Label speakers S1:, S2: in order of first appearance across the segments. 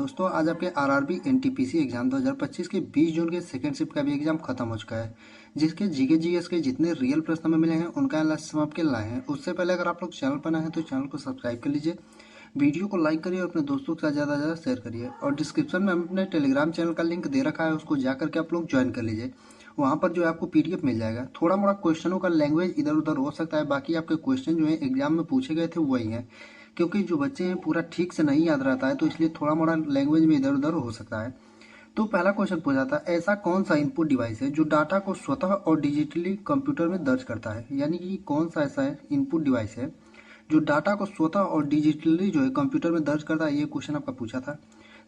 S1: दोस्तों, आज आपके आरआरबी एनटीपीसी एग्जाम 2025 के 20 जून के सेकेंड शिफ्ट का भी एग्जाम खत्म हो चुका है, जिसके जीके जीएस के जितने रियल प्रश्न हमें मिले हैं उनका एनालिसिस हम आपके लाए हैं। उससे पहले अगर आप लोग चैनल पर नए हैं तो चैनल को सब्सक्राइब कर लीजिए, वीडियो को लाइक करिए और अपने दोस्तों के साथ ज़्यादा से ज़्यादा शेयर करिए। और डिस्क्रिप्शन में हम अपने टेलीग्राम चैनल का लिंक दे रखा है, उसको जा करके आप लोग ज्वाइन कर लीजिए। वहाँ पर जो है आपको पीडीएफ मिल जाएगा। थोड़ा मोड़ा क्वेश्चनों का लैंग्वेज इधर उधर हो सकता है, बाकी आपके क्वेश्चन जो है एग्जाम में पूछे गए थे वही हैं, क्योंकि जो बच्चे हैं पूरा ठीक से नहीं याद रहता है, तो इसलिए थोड़ा मोड़ा लैंग्वेज में इधर उधर हो सकता है। तो पहला क्वेश्चन पूछा था, ऐसा कौन सा इनपुट डिवाइस है जो डाटा को स्वतः और डिजिटली कंप्यूटर में दर्ज करता है। यानी कि कौन सा ऐसा इनपुट डिवाइस है जो डाटा को स्वतः और डिजिटली जो है कंप्यूटर में दर्ज करता है, ये क्वेश्चन आपका पूछा था।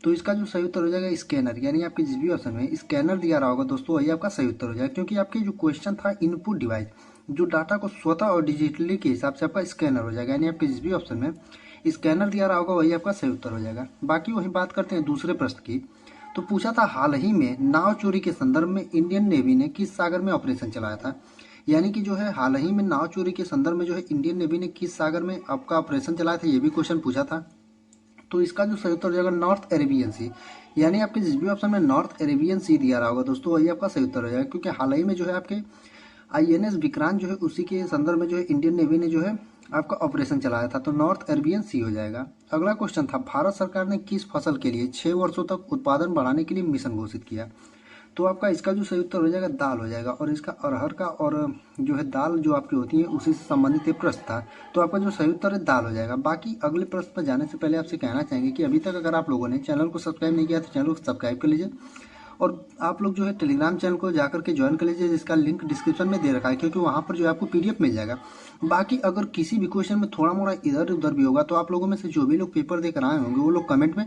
S1: तो इसका जो सही उत्तर हो जाएगा स्कैनर। यानी आपके जिस भी ऑप्शन में स्कैनर दिया रहा होगा दोस्तों, वही आपका सही उत्तर हो जाएगा, क्योंकि आपके जो क्वेश्चन था इनपुट डिवाइस जो डाटा को स्वतः और डिजिटली के हिसाब से आपका स्कैनर हो जाएगा। यानी आपके जिस भी ऑप्शन में स्कैनर दिया रहा होगा वही आपका सही उत्तर हो जाएगा। बाकी वही बात करते हैं दूसरे प्रश्न की। तो पूछा था, हाल ही में नाव चोरी के संदर्भ में इंडियन नेवी ने किस सागर में ऑपरेशन चलाया था। यानी कि जो है हाल ही में नाव चोरी के संदर्भ में जो है इंडियन नेवी ने किस सागर में आपका ऑपरेशन चलाया था, ये भी क्वेश्चन पूछा था। तो इसका जो सही उत्तर हो जाएगा नॉर्थ अरेबियन सी। यानी आपके जिस भी ऑप्शन में नॉर्थ अरेबियन सी दिया रहा होगा दोस्तों, वही आपका सही उत्तर हो जाएगा, क्योंकि हाल ही में जो है आपके आईएनएस विक्रांत जो है उसी के संदर्भ में जो है इंडियन नेवी ने जो है आपका ऑपरेशन चलाया था। तो नॉर्थ अरेबियन सी हो जाएगा। अगला क्वेश्चन था, भारत सरकार ने किस फसल के लिए 6 वर्षों तक उत्पादन बढ़ाने के लिए मिशन घोषित किया। तो आपका इसका जो सही उत्तर हो जाएगा दाल हो जाएगा। और इसका अरहर का और जो है दाल जो आपकी होती है उसी से संबंधित ये प्रश्न था, तो आपका जो सही उत्तर है दाल हो जाएगा। बाकी अगले प्रश्न पर जाने से पहले आपसे कहना चाहेंगे कि अभी तक अगर आप लोगों ने चैनल को सब्सक्राइब नहीं किया तो चैनल को सब्सक्राइब कर लीजिए, और आप लोग जो है टेलीग्राम चैनल को जाकर के ज्वाइन कर लीजिए, जिसका लिंक डिस्क्रिप्शन में दे रखा है, क्योंकि वहाँ पर जो है आपको पीडीएफ मिल जाएगा। बाकी अगर किसी भी क्वेश्चन में थोड़ा मोड़ा इधर उधर भी होगा तो आप लोगों में से जो भी लोग पेपर देकर आए होंगे वो लोग कमेंट में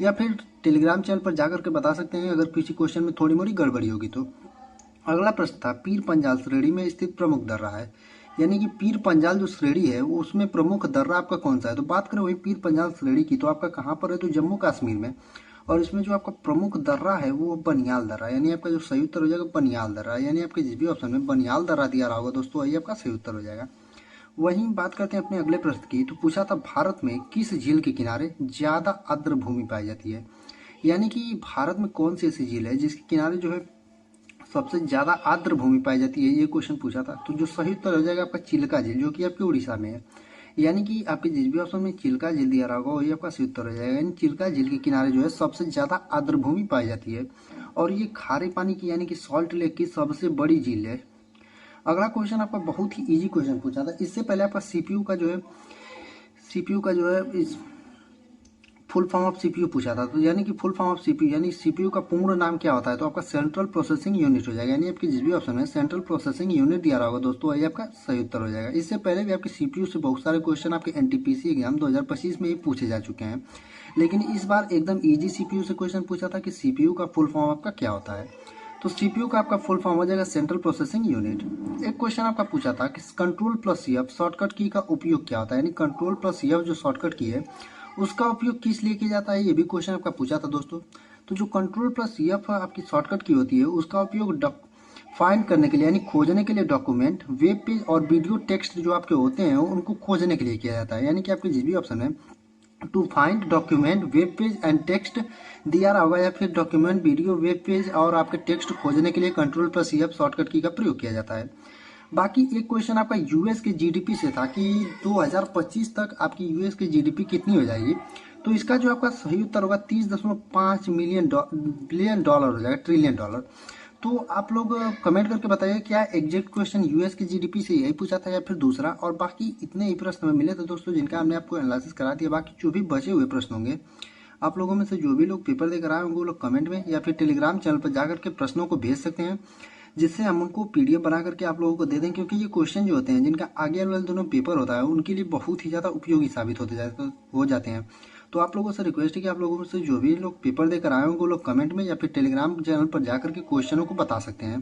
S1: या फिर टेलीग्राम चैनल पर जाकर के बता सकते हैं, अगर किसी क्वेश्चन में थोड़ी मोड़ी गड़बड़ी होगी तो। अगला प्रश्न था, पीर पंजाल श्रेणी में स्थित प्रमुख दर्रा है। यानी कि पीर पंजाल जो श्रेणी है वो उसमें प्रमुख दर्रा आपका कौन सा है। तो बात करें वही पीर पंजाल श्रेणी की, तो आपका कहाँ पर है, तो जम्मू कश्मीर में। और इसमें जो आपका प्रमुख दर्रा है वो बनियाल दर्रा। यानी आपका जो सही उत्तर हो जाएगा बनियाल दर्रा। यानी आपके जिस भी ऑप्शन में बनियाल दर्रा दिया रहा होगा दोस्तों, वही आपका सही उत्तर हो जाएगा। वहीं बात करते हैं अपने अगले प्रश्न की। तो पूछा था, भारत में किस झील के किनारे ज्यादा आर्द्र भूमि पाई जाती है। यानी कि भारत में कौन सी ऐसी झील है जिसके किनारे जो है सबसे ज्यादा आर्द्र भूमि पाई जाती है, ये क्वेश्चन पूछा था। तो जो सही उत्तर हो जाएगा आपका चिल्का झील, जो कि आपके उड़ीसा में है। यानी कि आपके जिस भी ऑप्शन में चिल्का झील दिया रहा होगा वही आपका सही उत्तर हो जाएगा। यानी चिल्का झील के किनारे जो है सबसे ज्यादा आर्द्र भूमि पाई जाती है, और ये खारे पानी की यानी कि सॉल्ट लेक की सबसे बड़ी झील है। अगला क्वेश्चन आपका बहुत ही इजी क्वेश्चन पूछा था। इससे पहले आपका सीपीयू का जो है इस फुल फॉर्म ऑफ सीपीयू पूछा था। तो यानी कि फुल फॉर्म ऑफ सीपीयू यानी सीपीयू का पूर्ण नाम क्या होता है, तो आपका सेंट्रल प्रोसेसिंग यूनिट हो जाएगा। यानी आपकी जिस भी ऑप्शन में सेंट्रल प्रोसेसिंग यूनिट दिया रहा होगा दोस्तों, वही आपका सही उत्तर हो जाएगा। इससे पहले भी आपके सीपीयू से बहुत सारे क्वेश्चन आपके एनटीपीसी एग्जाम 2025 में ही पूछे जा चुके हैं, लेकिन इस बार एकदम ईजी सीपीयू से क्वेश्चन पूछा था कि सीपीयू का फुल फॉर्म आपका क्या होता है। तो सीपीयू का आपका फुल फॉर्म हो जाएगा सेंट्रल प्रोसेसिंग यूनिट। एक क्वेश्चन आपका पूछा था कि कंट्रोल प्लस एफ शॉर्टकट की का उपयोग क्या होता है। यानी कंट्रोल प्लस एफ जो शॉर्टकट की है उसका उपयोग किस लिए किया जाता है, ये भी क्वेश्चन आपका पूछा था दोस्तों। तो जो कंट्रोल प्लस एफ आपकी शॉर्टकट की होती है उसका उपयोग फाइंड करने के लिए यानी खोजने के लिए डॉक्यूमेंट, वेब पेज और वीडियो टेक्स्ट जो आपके होते हैं उनको खोजने के लिए किया जाता है। यानी कि आपके जिस भी ऑप्शन है to find document, web page and text दिया रहा होगा, या फिर डॉक्यूमेंट, वीडियो, वेब पेज और आपके टेक्स्ट खोजने के लिए कंट्रोल प्लस एफ शॉर्टकट की का प्रयोग किया जाता है। बाकी एक क्वेश्चन आपका यूएस के जीडीपी से था कि 2025 तक आपकी यूएस की जीडीपी कितनी हो जाएगी। तो इसका जो आपका सही उत्तर होगा 30.5 बिलियन डॉलर हो जाएगा, ट्रिलियन डॉलर। तो आप लोग कमेंट करके बताइए क्या एग्जैक्ट क्वेश्चन यूएस की जीडीपी से यही पूछा था या फिर दूसरा। और बाकी इतने ही प्रश्न हमें मिले थे दोस्तों जिनका हमने आपको एनालिसिस करा दिया। बाकी जो भी बचे हुए प्रश्न होंगे आप लोगों में से जो भी लोग पेपर देकर आए होंगे वो लोग कमेंट में या फिर टेलीग्राम चैनल पर जाकर के प्रश्नों को भेज सकते हैं, जिससे हम उनको पीडीएफ बना करके आप लोगों को दे दें। क्योंकि ये क्वेश्चन जो होते हैं जिनका आगे वाले दोनों पेपर होता है उनके लिए बहुत ही ज़्यादा उपयोगी साबित हो जाते हैं। तो आप लोगों से रिक्वेस्ट है कि आप लोगों में से जो भी लोग पेपर देकर आए होंगे वो लोग कमेंट में या फिर टेलीग्राम चैनल पर जाकर के क्वेश्चनों को बता सकते हैं।